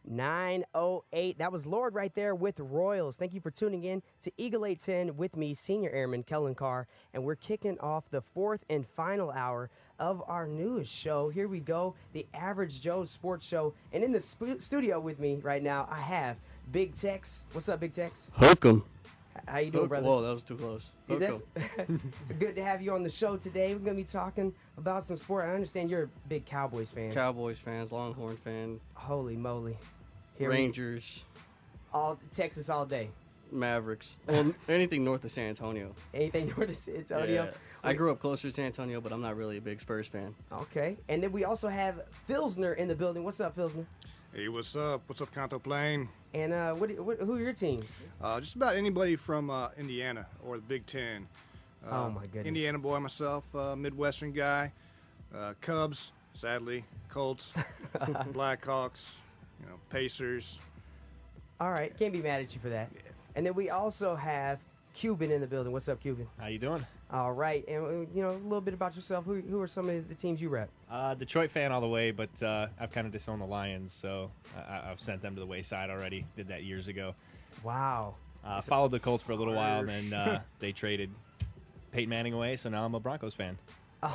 9:08. That was Lord right there with Royals. Thank you for tuning in to Eagle 810 with me, Senior Airman Kellen Carr. And we're kicking off the fourth and final hour of our newest show. Here we go, the Average Joe's Sports Show. And in the studio with me right now, I have Big Tex. What's up, Big Tex? Hook 'em. How you doing, brother? Whoa, that was too close. Hook 'em. Good to have you on the show today. We're going to be talking about some sport. I understand you're a big Cowboys fan. Cowboys fans, Longhorn fan. Holy moly. Rangers. All Texas all day. Mavericks. Well, anything north of San Antonio. Anything north of San Antonio? Yeah. I grew up closer to San Antonio, but I'm not really a big Spurs fan. Okay. And then we also have Phillsner in the building. What's up, Phillsner? Hey, what's up? What's up, Canto Plain? And who are your teams? Just about anybody from Indiana or the Big Ten. Oh, my goodness. Indiana boy myself, Midwestern guy. Cubs, sadly. Colts, Blackhawks, Pacers. All right. Can't be mad at you for that. Yeah. And then we also have Cuban in the building. What's up, Cuban? How you doing? All right. And, a little bit about yourself. Who are some of the teams you rep? Detroit fan all the way, but I've kind of disowned the Lions, so I've sent them to the wayside already. Did that years ago. Wow. Followed the Colts for a little while, and then they traded Peyton Manning away, so now I'm a Broncos fan.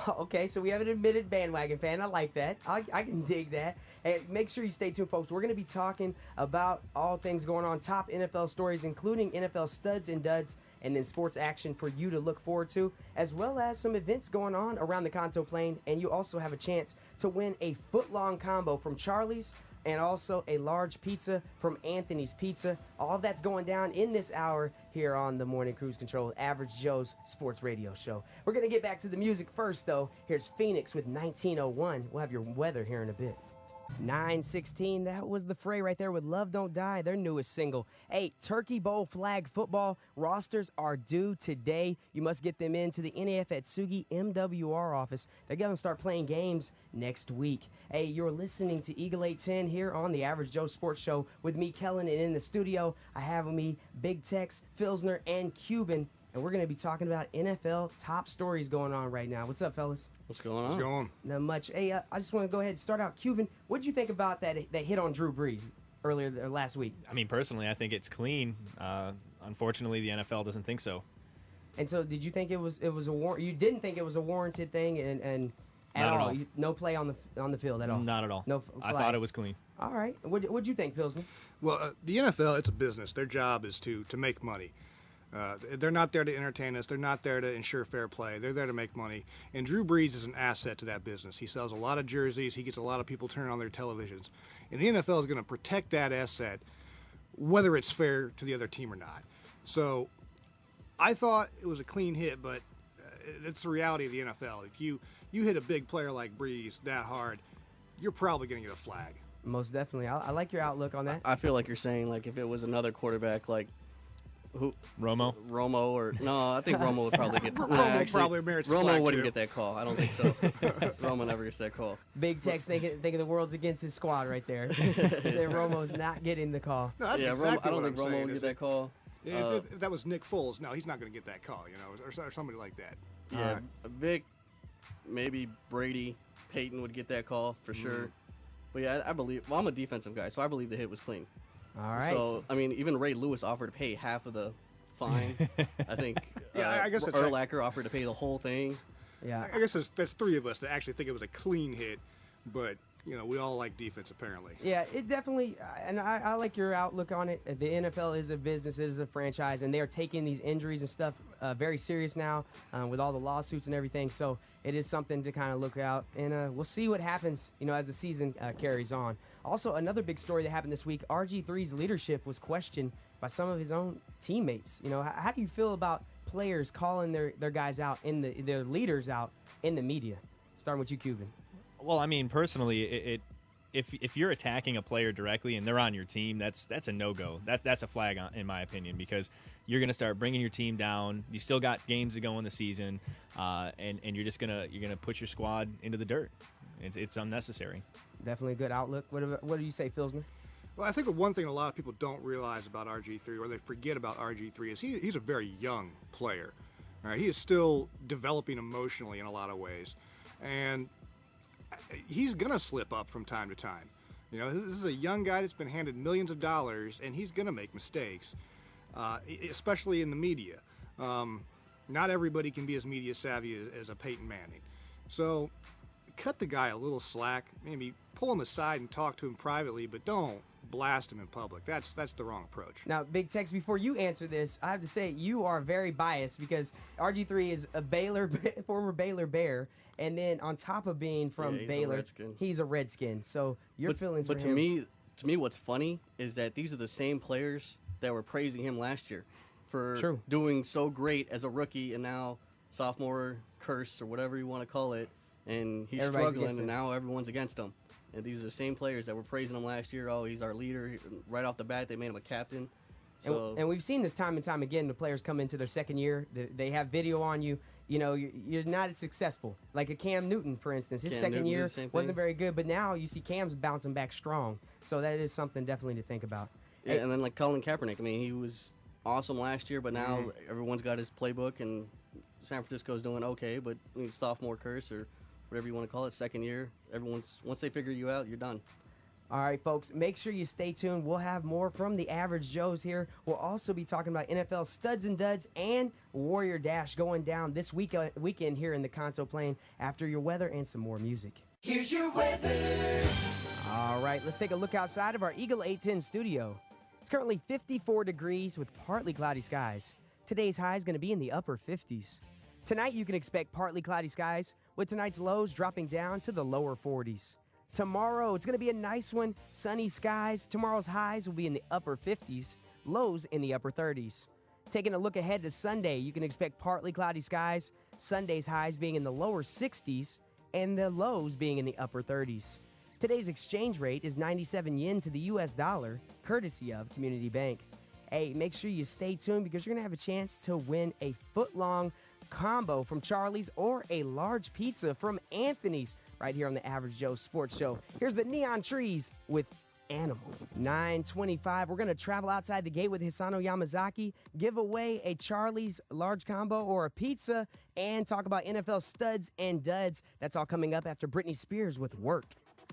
Okay, so we have an admitted bandwagon fan. I like that. I can dig that. Hey, make sure you stay tuned, folks. We're going to be talking about all things going on, top NFL stories, including NFL studs and duds, and then sports action for you to look forward to, as well as some events going on around the Kanto Plain. And you also have a chance to win a foot-long combo from Charlie's and also a large pizza from Anthony's Pizza. All of that's going down in this hour here on the Morning Cruise Control, Average Joe's Sports Radio Show. We're going to get back to the music first, though. Here's Phoenix with 1901. We'll have your weather here in a bit. 9:16, that was the fray right there with Love Don't Die, their newest single. Hey, Turkey Bowl flag football rosters are due today. You must get them into the NAF Atsugi MWR office. They're going to start playing games next week. Hey, you're listening to Eagle 810 here on the Average Joe Sports Show with me, Kellen, and in the studio, I have with me Big Tex, Phillsner, and Cuban. And we're going to be talking about NFL top stories going on right now. What's up, fellas? What's going on? What's going on? Not much. Hey, I just want to go ahead and start out. Cuban, what did you think about that hit on Drew Brees last week? I mean, personally, I think it's clean. Unfortunately, the NFL doesn't think so. And so, did you think it was a you didn't think it was a warranted thing, and Not at all. No play on the field at all. Not at all. No. I thought it was clean. All right. What'd you think, Phillsner? Well, the NFL, it's a business. Their job is to make money. They're not there to entertain us. They're not there to ensure fair play. They're there to make money. And Drew Brees is an asset to that business. He sells a lot of jerseys. He gets a lot of people turning on their televisions. And the NFL is going to protect that asset, whether it's fair to the other team or not. So I thought it was a clean hit, but it's the reality of the NFL. If you hit a big player like Brees that hard, you're probably going to get a flag. Most definitely. I like your outlook on that. I feel like you're saying, like, if it was another quarterback, like, who? Romo or no, I think Romo would probably get. Romo probably merits a Romo flag, wouldn't too. get that call. I don't think so. Romo never gets that call. Big Tex thinking the world's against his squad right there. Say Romo's not getting the call. No, that's Yeah, exactly I don't what think I'm Romo saying, would is get that call. if that was Nick Foles, no, he's not going to get that call, or somebody like that. Yeah, Vic, maybe Brady, Peyton would get that call for sure. But yeah, I believe. Well, I'm a defensive guy, so I believe the hit was clean. All right. So I mean, even Ray Lewis offered to pay half of the fine. I think. Yeah, I guess that's Urlacher offered to pay the whole thing. Yeah. I guess that's three of us that actually think it was a clean hit, but we all like defense apparently. Yeah, it definitely, and I like your outlook on it. The NFL is a business, it is a franchise, and they are taking these injuries and stuff very serious now with all the lawsuits and everything. So it is something to kind of look out, and we'll see what happens, as the season carries on. Also, another big story that happened this week: RG3's leadership was questioned by some of his own teammates. How do you feel about players calling their guys out their leaders out in the media? Starting with you, Cuban. Well, I mean, personally, if you're attacking a player directly and they're on your team, that's a no-go. That's a flag, in my opinion, because you're going to start bringing your team down. You still got games to go in the season, and you're gonna put your squad into the dirt. It's unnecessary. Definitely a good outlook. What do you say, Phillsner? Well, I think the one thing a lot of people don't realize about RG3, or they forget about RG3, is he's a very young player. All right? He is still developing emotionally in a lot of ways, and he's going to slip up from time to time. You know, this is a young guy that's been handed millions of dollars, and he's going to make mistakes, especially in the media. Not everybody can be as media savvy as a Peyton Manning. So cut the guy a little slack, maybe pull him aside and talk to him privately, but don't blast him in public. That's the wrong approach. Now, Big Tex, before you answer this, I have to say you are very biased because RG3 is a former Baylor Bear, and then on top of being from Baylor, he's a Redskin. So your feelings for him. To me, what's funny is that these are the same players that were praising him last year for doing so great as a rookie, and now sophomore curse or whatever you want to call it, and he's struggling, and now everyone's against him. And these are the same players that were praising him last year. Oh, he's our leader. Right off the bat, they made him a captain. So, and we've seen this time and time again. The players come into their second year. They have video on you. You know, you're not as successful. Like a Cam Newton, for instance. His second year wasn't very good, but now you see Cam's bouncing back strong. So that is something definitely to think about. Yeah, and then like Colin Kaepernick. I mean, he was awesome last year, but now everyone's got his playbook, and San Francisco's doing okay, but sophomore curse or whatever you want to call it, second year, once they figure you out, you're done. All right, folks, make sure you stay tuned. We'll have more from the Average Joes here. We'll also be talking about NFL studs and duds and Warrior Dash going down this weekend here in the Conto Plain after your weather and some more music. Here's your weather. All right, let's take a look outside of our Eagle 810 studio. It's currently 54 degrees with partly cloudy skies. Today's high is going to be in the upper 50s. Tonight, you can expect partly cloudy skies, with tonight's lows dropping down to the lower 40s. Tomorrow, it's going to be a nice one. Sunny skies. Tomorrow's highs will be in the upper 50s, lows in the upper 30s. Taking a look ahead to Sunday, you can expect partly cloudy skies, Sunday's highs being in the lower 60s, and the lows being in the upper 30s. Today's exchange rate is 97 yen to the U.S. dollar, courtesy of Community Bank. Hey, make sure you stay tuned because you're going to have a chance to win a foot-long combo from Charlie's or a large pizza from Anthony's right here on the Average Joe Sports Show. Here's the Neon Trees with Animal. 9:25, we're going to travel outside the gate with Hisano Yamazaki, give away a Charlie's large combo or a pizza, and talk about NFL studs and duds. That's all coming up after Britney Spears with Work.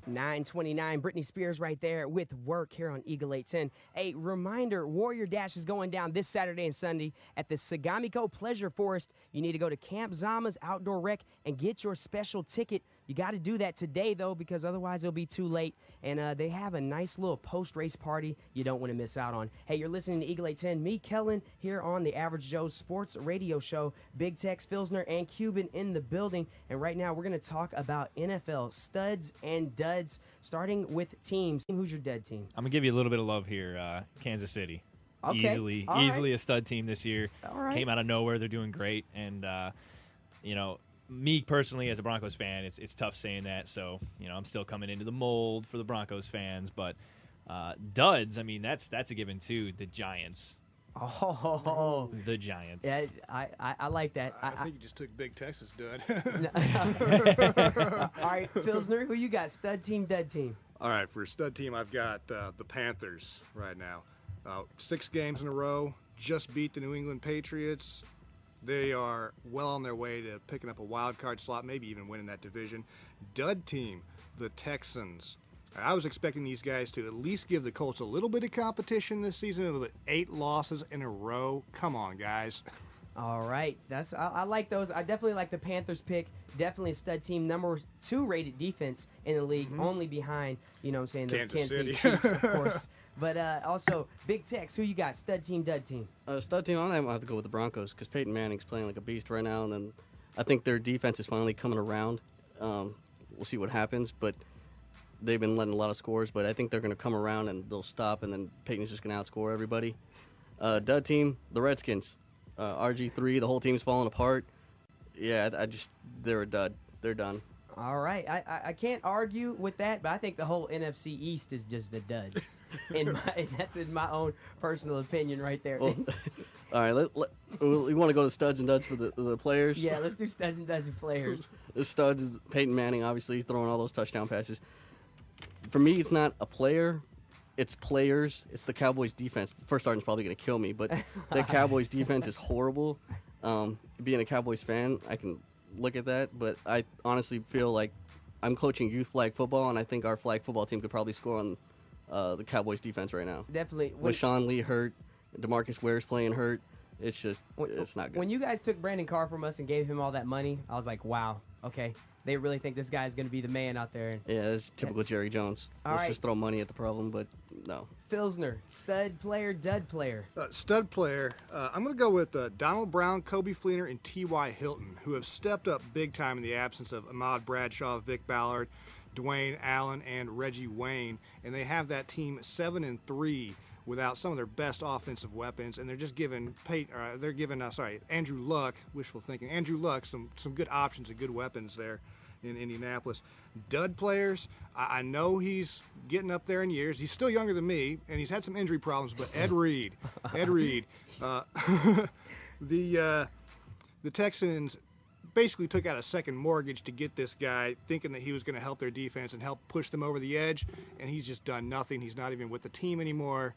9:29, Britney Spears right there with Work here on Eagle 810. A reminder, Warrior Dash is going down this Saturday and Sunday at the Sagamiko Pleasure Forest. You need to go to Camp Zama's Outdoor Rec and get your special ticket. You got to do that today, though, because otherwise it'll be too late. And they have a nice little post-race party you don't want to miss out on. Hey, you're listening to Eagle 810. Me, Kellen, here on the Average Joe Sports Radio Show. Big Tex, Phillsner, and Cuban in the building. And right now we're going to talk about NFL studs and duds, starting with teams. Who's your dud team? I'm going to give you a little bit of love here. Kansas City. Okay. Easily a stud team this year. All right. Came out of nowhere. They're doing great. And, me personally, as a Broncos fan, it's tough saying that. So, I'm still coming into the mold for the Broncos fans. But duds, I mean, that's a given too. The Giants. Oh, the Giants. Yeah, I like that. I think you just took Big Texas dud. All right, Phillsner, who you got? Stud team, dud team. All right, for a stud team, I've got the Panthers right now. 6 games in a row, just beat the New England Patriots. They are well on their way to picking up a wild card slot, maybe even winning that division. Dud team, the Texans. I was expecting these guys to at least give the Colts a little bit of competition this season, but 8 losses in a row. Come on, guys. All right, I like those. I definitely like the Panthers pick. Definitely a stud team, number 2 rated defense in the league, only behind, those Kansas City Chiefs, of course. But also, Big Tex, who you got? Stud team, dud team? Stud team, I'm going to have to go with the Broncos because Peyton Manning's playing like a beast right now, and then I think their defense is finally coming around. We'll see what happens, but they've been letting a lot of scores, but I think they're going to come around and they'll stop, and then Peyton's just going to outscore everybody. Dud team, the Redskins. RG3, the whole team's falling apart. Yeah, they're a dud. They're done. All right, I can't argue with that, but I think the whole NFC East is just a dud. That's in my own personal opinion right there. Well, all right, we want to go to studs and duds for the players. Yeah, let's do studs and duds and players. The studs is Peyton Manning, obviously, throwing all those touchdown passes. For me, it's not a player. It's players. It's the Cowboys' defense. The first sergeant's probably going to kill me, but that Cowboys' defense is horrible. Being a Cowboys fan, I can look at that, but I honestly feel like I'm coaching youth flag football, and I think our flag football team could probably score on the Cowboys defense right now. Definitely. With Sean Lee hurt, DeMarcus Ware's playing hurt, it's just it's not good. When you guys took Brandon Carr from us and gave him all that money, I was like, wow, okay. They really think this guy's going to be the man out there. Yeah, it's typical Jerry Jones. Let's just throw money at the problem, but no. Phillsner, stud player, dud player. Stud player. I'm going to go with Donald Brown, Kobe Fleener, and T.Y. Hilton, who have stepped up big time in the absence of Ahmad Bradshaw, Vic Ballard, Dwayne Allen, and Reggie Wayne. And they have that team 7-3 without some of their best offensive weapons, and they're just giving Andrew Luck, wishful thinking, Andrew Luck some good options and good weapons there in Indianapolis. Dud players, I know he's getting up there in years. He's still younger than me, and he's had some injury problems, but Ed Reed, the Texans basically took out a second mortgage to get this guy, thinking that he was going to help their defense and help push them over the edge, and he's just done nothing. He's not even with the team anymore.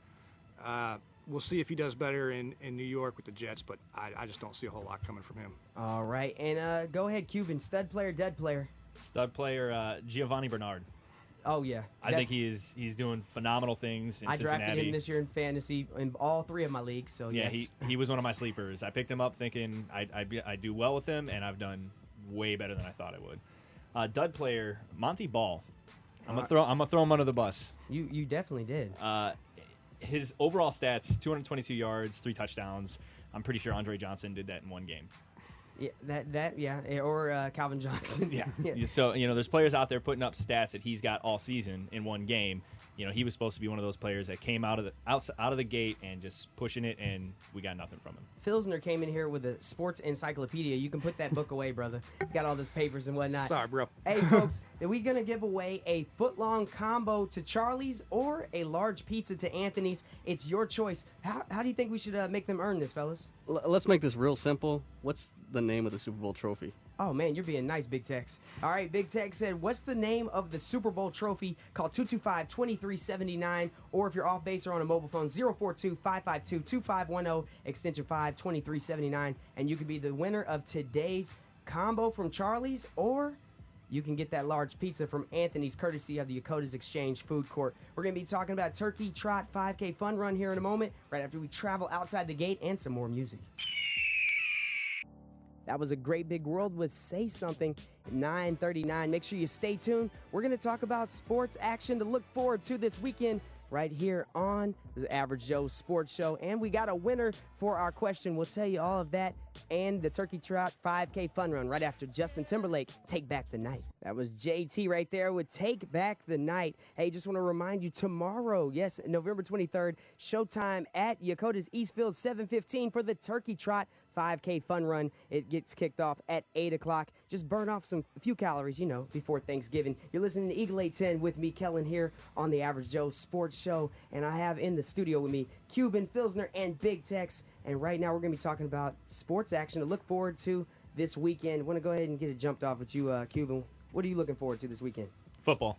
We'll see if he does better in New York with the Jets, but I just don't see a whole lot coming from him. All right, and go ahead, Cuban. Stud player, dud player. Stud player, Giovanni Bernard. Oh, yeah. I think he's doing phenomenal things in Cincinnati. I drafted him this year in fantasy in all 3 of my leagues, so yeah, yes. he was one of my sleepers. I picked him up thinking I'd do well with him, and I've done way better than I thought I would. Dud player, Monty Ball. I'm gonna throw him under the bus. You definitely did. His overall stats: 222 yards, 3 touchdowns. I'm pretty sure Andre Johnson did that in one game. Yeah, or Calvin Johnson. Yeah. So there's players out there putting up stats that he's got all season in one game. He was supposed to be one of those players that came out of the gate and just pushing it, and we got nothing from him. Phillsner came in here with a sports encyclopedia. You can put that book away, brother. Got all those papers and whatnot. Sorry, bro. Hey, folks, are we going to give away a foot-long combo to Charlie's or a large pizza to Anthony's? It's your choice. How do you think we should make them earn this, fellas? Let's make this real simple. What's the name of the Super Bowl trophy? Oh, man, you're being nice, Big Tex. All right, Big Tex said, what's the name of the Super Bowl trophy? Call 225-2379, or if you're off base or on a mobile phone, 042-552-2510, extension 52379, and you could be the winner of today's combo from Charlie's, or you can get that large pizza from Anthony's, courtesy of the Yokota's Exchange Food Court. We're going to be talking about Turkey Trot 5K Fun Run here in a moment, right after we travel outside the gate and some more music. That was a great big world with Say Something, 9:39. Make sure you stay tuned. We're going to talk about sports action to look forward to this weekend right here on the Average Joe Sports Show. And we got a winner for our question. We'll tell you all of that and the Turkey Trot 5K Fun Run right after Justin Timberlake, Take Back the Night. That was JT right there with Take Back the Night. Hey, just want to remind you, tomorrow, yes, November 23rd, showtime at Yokota's Eastfield, 7:15 for the Turkey Trot 5K Fun Run. It gets kicked off at 8 o'clock. Just burn off a few calories, before Thanksgiving. You're listening to Eagle 810 with me, Kellen, here on the Average Joe Sports Show. And I have in the studio with me Cuban, Phillsner, and Big Tex. And right now we're going to be talking about sports action to look forward to this weekend. Want to go ahead and get it jumped off with you, Cuban. What are you looking forward to this weekend? Football.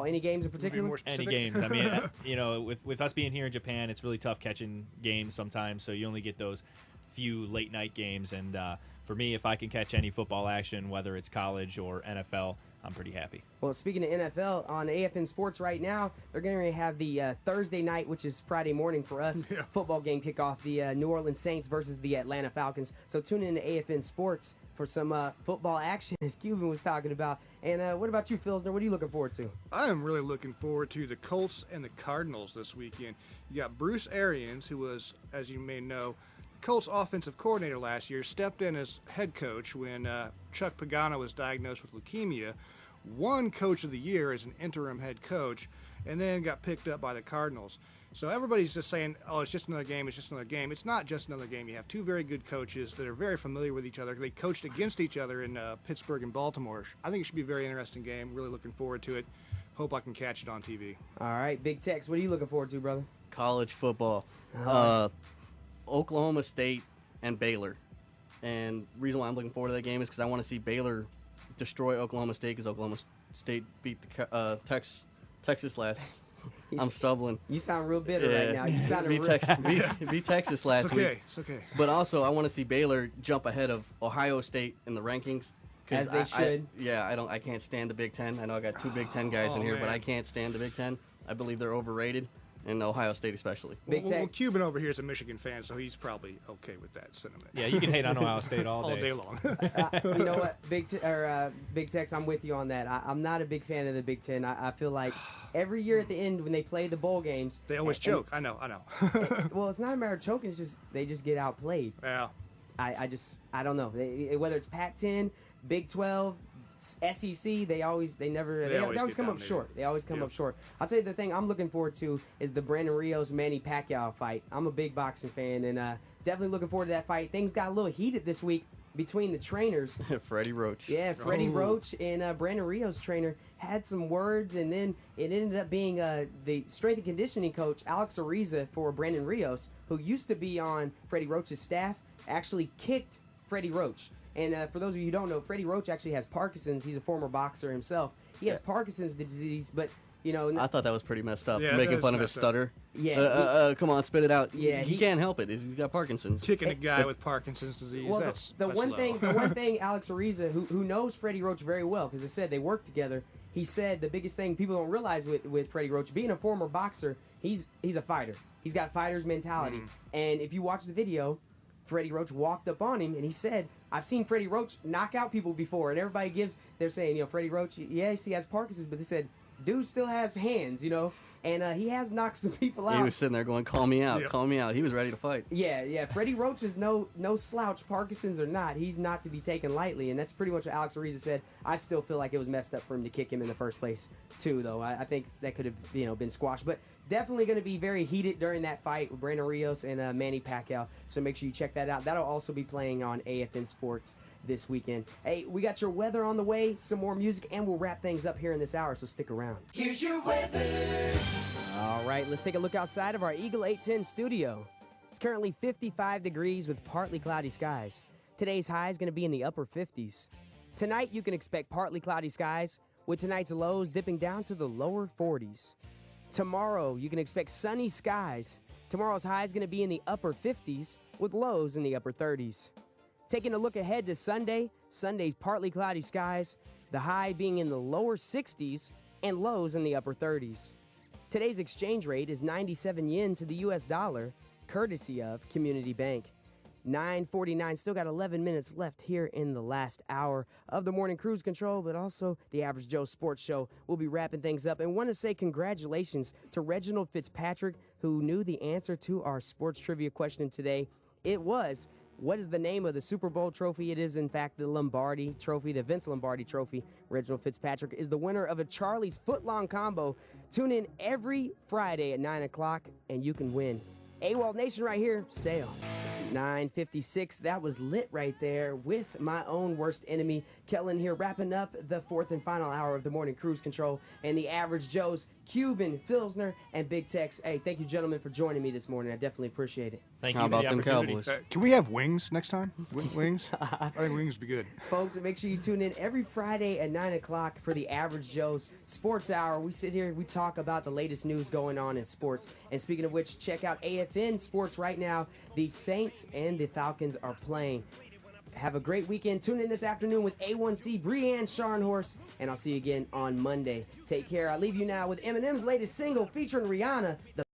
Any games in particular? Any games. I mean, with us being here in Japan, it's really tough catching games sometimes, so you only get those few late night games. And for me, if I can catch any football action, whether it's college or NFL, I'm pretty happy. Well, speaking of NFL, on AFN Sports right now, they're going to have the Thursday night, which is Friday morning for us, football game kickoff, the New Orleans Saints versus the Atlanta Falcons. So tune in to AFN Sports for some football action, as Cuban was talking about. And what about you, Phillsner? What are you looking forward to? I am really looking forward to the Colts and the Cardinals this weekend. You got Bruce Arians, who was, as you may know, Colts offensive coordinator last year, stepped in as head coach when Chuck Pagano was diagnosed with leukemia, won Coach of the Year as an interim head coach, and then got picked up by the Cardinals. So everybody's just saying, oh, it's just another game, it's just another game. It's not just another game. You have two very good coaches that are very familiar with each other. They coached against each other in Pittsburgh and Baltimore. I think it should be a very interesting game. Really looking forward to it. Hope I can catch it on TV. All right, Big Tex, what are you looking forward to, brother? College football. Oklahoma State and Baylor. And the reason why I'm looking forward to that game is because I want to see Baylor destroy Oklahoma State, because Oklahoma State beat the Texas last. I'm stumbling. You sound real bitter right now. You sound beat Texas last week. It's okay. But also, I want to see Baylor jump ahead of Ohio State in the rankings, As they should. I can't stand the Big Ten. I know I got two Big Ten guys in here, but man. I can't stand the Big Ten. I believe they're overrated, and Ohio State especially. Well, Cuban over here is a Michigan fan, so he's probably okay with that sentiment. Yeah, you can hate on Ohio State all All day long. You know what, Big Tex, I'm with you on that. I'm not a big fan of the Big Ten. I feel like every year at the end when they play the bowl games, They always choke. I know. well, it's not a matter of choking. It's just they just get outplayed. Yeah. I don't know. Whether it's Pac-10, Big 12, SEC, they always come up short. They always come up short. I'll tell you the thing I'm looking forward to is the Brandon Rios Manny Pacquiao fight. I'm a big boxing fan and definitely looking forward to that fight. Things got a little heated this week between the trainers. Freddie Roach. Yeah, Freddie Roach and Brandon Rios' trainer had some words, and then it ended up being the strength and conditioning coach, Alex Ariza, for Brandon Rios, who used to be on Freddie Roach's staff, actually kicked Freddie Roach. And for those of you who don't know, Freddie Roach actually has Parkinson's. He's a former boxer himself. He has Parkinson's disease, but, you know... I thought that was pretty messed up, Yeah, making fun of his stutter. Yeah. Come on, spit it out. Yeah, he can't help it. He's got Parkinson's. Kicking a guy with Parkinson's disease, Well, that's the one low. thing Alex Ariza, who knows Freddie Roach very well, because I said they work together, he said the biggest thing people don't realize with Freddie Roach, being a former boxer, he's a fighter. He's got fighter's mentality. And if you watch the video, Freddie Roach walked up on him and he said, I've seen Freddie Roach knock out people before. And everybody they're saying, Freddie Roach, yes, he has Parkinson's, but they said, dude still has hands, and he has knocked some people out. He was sitting there going, call me out, Yep. call me out. He was ready to fight. Yeah. Freddie Roach is no slouch, Parkinson's or not. He's not to be taken lightly, and that's pretty much what Alex Ariza said. I still feel like it was messed up for him to kick him in the first place, too, though. I think that could have been squashed. But definitely going to be very heated during that fight with Brandon Rios and Manny Pacquiao, so make sure you check that out. That'll also be playing on AFN Sports this weekend. Hey, we got your weather on the way, some more music, and we'll wrap things up here in this hour, so stick around. Here's your weather. All right, let's take a look outside of our Eagle 810 studio. It's currently 55 degrees with partly cloudy skies. Today's high is going to be in the upper 50s. Tonight, you can expect partly cloudy skies, with tonight's lows dipping down to the lower 40s. Tomorrow, you can expect sunny skies. Tomorrow's high is going to be in the upper 50s, with lows in the upper 30s. Taking a look ahead to Sunday, Sunday's partly cloudy skies, the high being in the lower 60s and lows in the upper 30s. Today's exchange rate is 97 yen to the US dollar, courtesy of Community Bank. 9:49, still got 11 minutes left here in the last hour of the morning cruise control, but also the Average Joe Sports Show. We'll be wrapping things up and want to say congratulations to Reginald Fitzpatrick, who knew the answer to our sports trivia question today. It was, what is the name of the Super Bowl trophy? It is, in fact, the Lombardi Trophy, the Vince Lombardi Trophy. Reginald Fitzpatrick is the winner of a Charlie's Footlong Combo. Tune in every Friday at 9 o'clock, and you can win. AWOL Nation right here, sail. 9:56, that was lit right there with my own worst enemy, Kellen, here, wrapping up the fourth and final hour of the morning cruise control, and the Average Joes, Cuban, Phillsner, and Big Tex. Hey, thank you, gentlemen, for joining me this morning. I definitely appreciate it. Thank you How for about the them opportunity. Cowboys? Can we have wings next time? Wings? I think wings would be good. Folks, and make sure you tune in every Friday at 9 o'clock for the Average Joe's Sports Hour. We sit here, we talk about the latest news going on in sports. And speaking of which, check out AFN Sports right now. The Saints and the Falcons are playing. Have a great weekend. Tune in this afternoon with A1C, Breanne Scharnhorst, and I'll see you again on Monday. Take care. I leave you now with Eminem's latest single featuring Rihanna, The